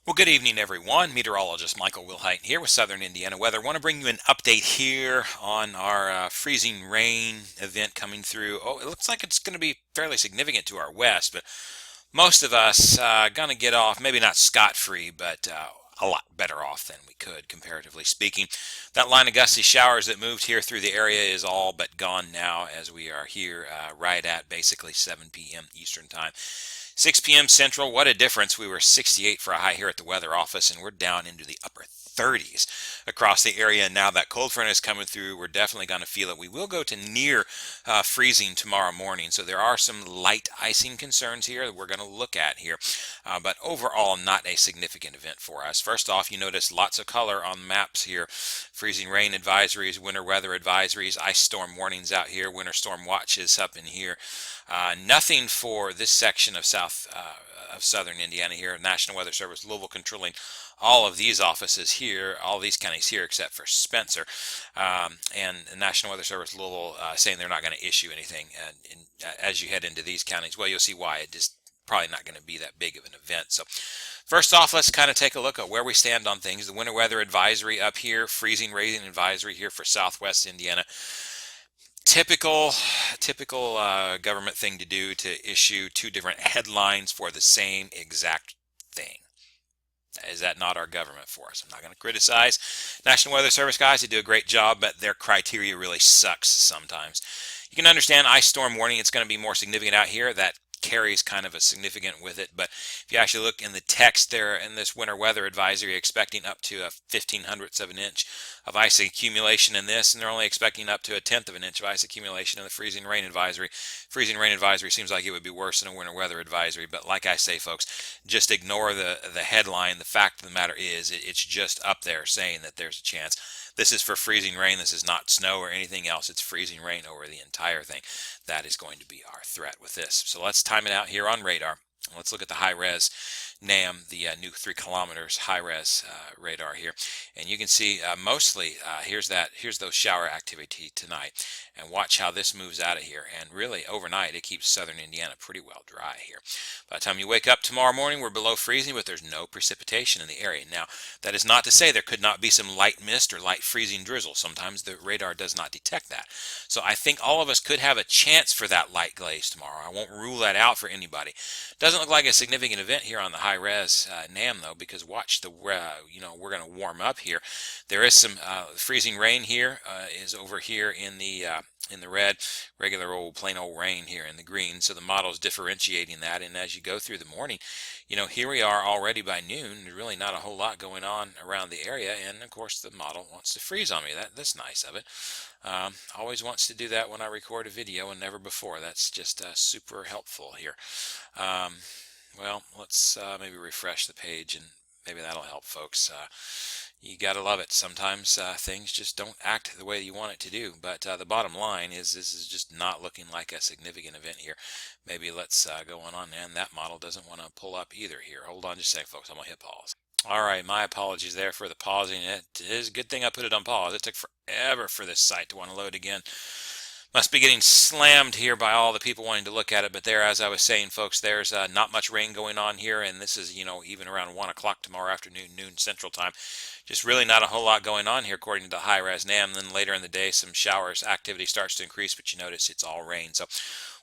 Well, good evening, everyone. Meteorologist Michael Wilhite here with Southern Indiana Weather. Want to bring you an update here on our freezing rain event coming through. Oh, it looks like it's going to be fairly significant to our west, but most of us going to get off, maybe not scot-free, but a lot better off than we could, comparatively speaking. That line of gusty showers that moved here through the area is all but gone now, as we are here right at basically 7 p.m. Eastern Time. 6 p.m. Central, what a difference. We were 68 for a high here at the weather office, and we're down into the upper 30s across the area. And now that cold front is coming through, we're definitely going to feel it. We will go to near freezing tomorrow morning, so there are some light icing concerns here that we're going to look at here. But overall, not a significant event for us. First off, you notice lots of color on maps here. Freezing rain advisories, winter weather advisories, ice storm warnings out here, winter storm watches up in here. Nothing for this section of southern Indiana here. National Weather Service, Louisville controlling all of these offices here, all these counties here except for Spencer. And the National Weather Service, Louisville, saying they're not going to issue anything. As you head into these counties, well, you'll see why. It just probably not going to be that big of an event. So first off, let's kind of take a look at where we stand on things. The winter weather advisory up here, freezing rain advisory here for southwest Indiana. Typical government thing to do, to issue two different headlines for the same exact thing. Is that not our government for us? I'm not going to criticize National Weather Service guys. They do a great job, but their criteria really sucks sometimes. You can understand ice storm warning. It's going to be more significant out here. That carries kind of a significant with it, but if you actually look in the text there in this winter weather advisory, expecting up to a 1/1500th of an inch of ice accumulation in this, and they're only expecting up to 1/10 of an inch of ice accumulation in the freezing rain advisory. Freezing rain advisory seems like it would be worse than a winter weather advisory, but like I say, folks, just ignore the headline. The fact of the matter is it's just up there saying that there's a chance. This is for freezing rain. This is not snow or anything else. It's freezing rain over the entire thing. That is going to be our threat with this. So let's time it out here on radar. Let's look at the high-res NAM, the new 3 kilometers high-res radar here, and you can see mostly here's those shower activity tonight, and watch how this moves out of here. And really overnight it keeps southern Indiana pretty well dry here. By the time you wake up tomorrow morning, we're below freezing, but there's no precipitation in the area. Now, that is not to say there could not be some light mist or light freezing drizzle. Sometimes the radar does not detect that. So I think all of us could have a chance for that light glaze tomorrow. I won't rule that out for anybody. Doesn't look like a significant event here on the high-res NAM though, because watch the we're going to warm up here. There is some freezing rain here, is over here in the red, regular old plain old rain here in the green. So the model's differentiating that, and as you go through the morning, here we are already by noon. There's really not a whole lot going on around the area, and of course the model wants to freeze on me. That's nice of it. Always wants to do that when I record a video, and never before. That's just super helpful here. Well, let's maybe refresh the page, and maybe that'll help folks. You gotta love it. Sometimes things just don't act the way you want it to do. But the bottom line is this is just not looking like a significant event here. Maybe let's go on, and that model doesn't want to pull up either here. Hold on just a second, folks. I'm gonna hit pause. All right, my apologies there for the pausing. It is a good thing I put it on pause. It took forever for this site to want to load again. Must be getting slammed here by all the people wanting to look at it. But there, as I was saying, folks, there's not much rain going on here, and this is, even around 1 o'clock tomorrow afternoon, noon Central Time. Just really not a whole lot going on here according to high-res NAM. Then later in the day, some showers activity starts to increase, but you notice it's all rain. So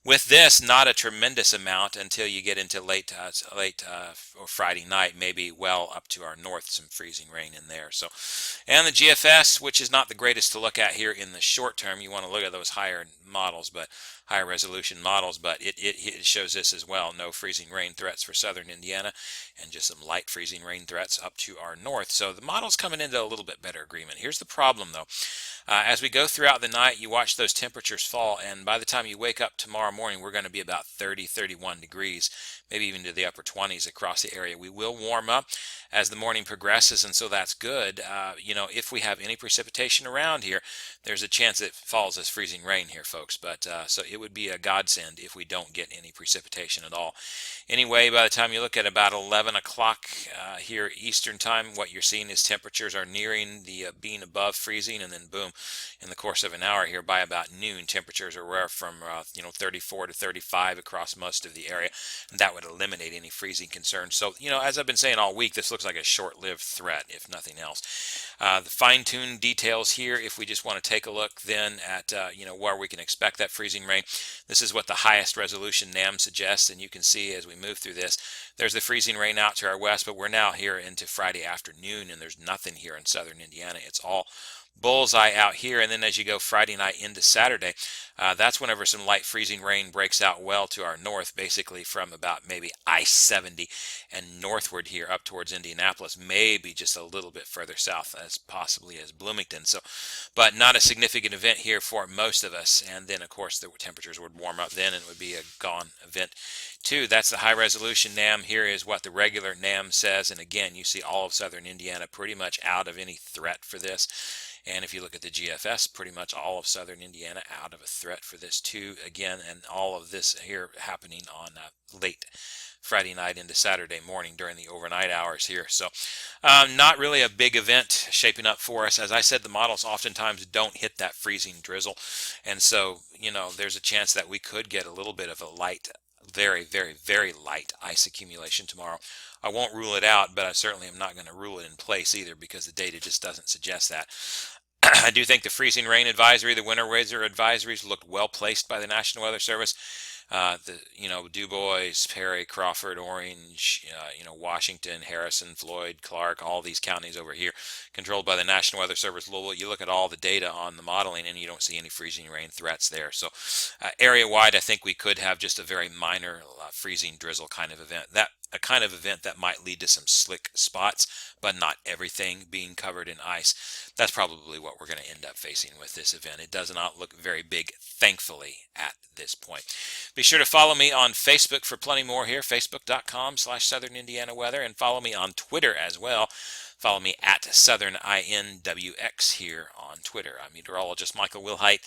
with this, not a tremendous amount until you get into late or Friday night, maybe well up to our north, some freezing rain in there. So, and the GFS, which is not the greatest to look at here in the short term. You want to look at those higher models, but higher resolution models, but it shows this as well. No freezing rain threats for southern Indiana, and just some light freezing rain threats up to our north. So the model's coming into a little bit better agreement. Here's the problem though. As we go throughout the night, you watch those temperatures fall, and by the time you wake up tomorrow morning, we're going to be about 30, 31 degrees, maybe even to the upper 20s across the area. We will warm up as the morning progresses, and so that's good. If we have any precipitation around here, there's a chance it falls as freezing rain here, folks. But so it would be a godsend if we don't get any precipitation at all. Anyway, by the time you look at about 11 o'clock here Eastern time, what you're seeing is temperatures are nearing the being above freezing, and then boom, in the course of an hour here by about noon, temperatures are rare from 34 to 35 across most of the area, and that would eliminate any freezing concerns. So, as I've been saying all week, this looks like a short-lived threat, if nothing else. The fine-tuned details here, if we just want to take a look then at where we can expect that freezing rain. This is what the highest resolution NAM suggests, and you can see as we move through this, there's the freezing rain out to our west, but we're now here into Friday afternoon, and there's nothing here in southern Indiana. It's all bullseye out here. And then as you go Friday night into Saturday, that's whenever some light freezing rain breaks out well to our north, basically from about maybe I-70 and northward here up towards Indianapolis, maybe just a little bit further south as possibly as Bloomington. So, but not a significant event here for most of us. And then of course the temperatures would warm up then and it would be a gone event too. That's the high resolution NAM. Here is what the regular NAM says. And again, you see all of southern Indiana pretty much out of any threat for this. And if you look at the GFS, pretty much all of southern Indiana out of a threat for this too. Again, and all of this here happening on late Friday night into Saturday morning during the overnight hours here. So not really a big event shaping up for us. As I said, the models oftentimes don't hit that freezing drizzle. And so, there's a chance that we could get a little bit of a light, very, very, very light ice accumulation tomorrow. I won't rule it out, but I certainly am not going to rule it in place either because the data just doesn't suggest that. I do think the freezing rain advisory, the winter weather advisories looked well placed by the National Weather Service. Du Bois, Perry, Crawford, Orange, Washington, Harrison, Floyd, Clark, all these counties over here controlled by the National Weather Service. Louisville, you look at all the data on the modeling and you don't see any freezing rain threats there. So area wide, I think we could have just a very minor freezing drizzle kind of event. A kind of event that might lead to some slick spots, but not everything being covered in ice. That's probably what we're going to end up facing with this event. It does not look very big, thankfully, at this point. Be sure to follow me on Facebook for plenty more here, facebook.com/Southern Indiana Weather, and follow me on Twitter as well. Follow me at SouthernINWX here on Twitter. I'm meteorologist Michael Wilhite.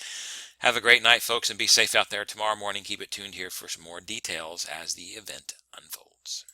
Have a great night, folks, and be safe out there tomorrow morning. Keep it tuned here for some more details as the event unfolds.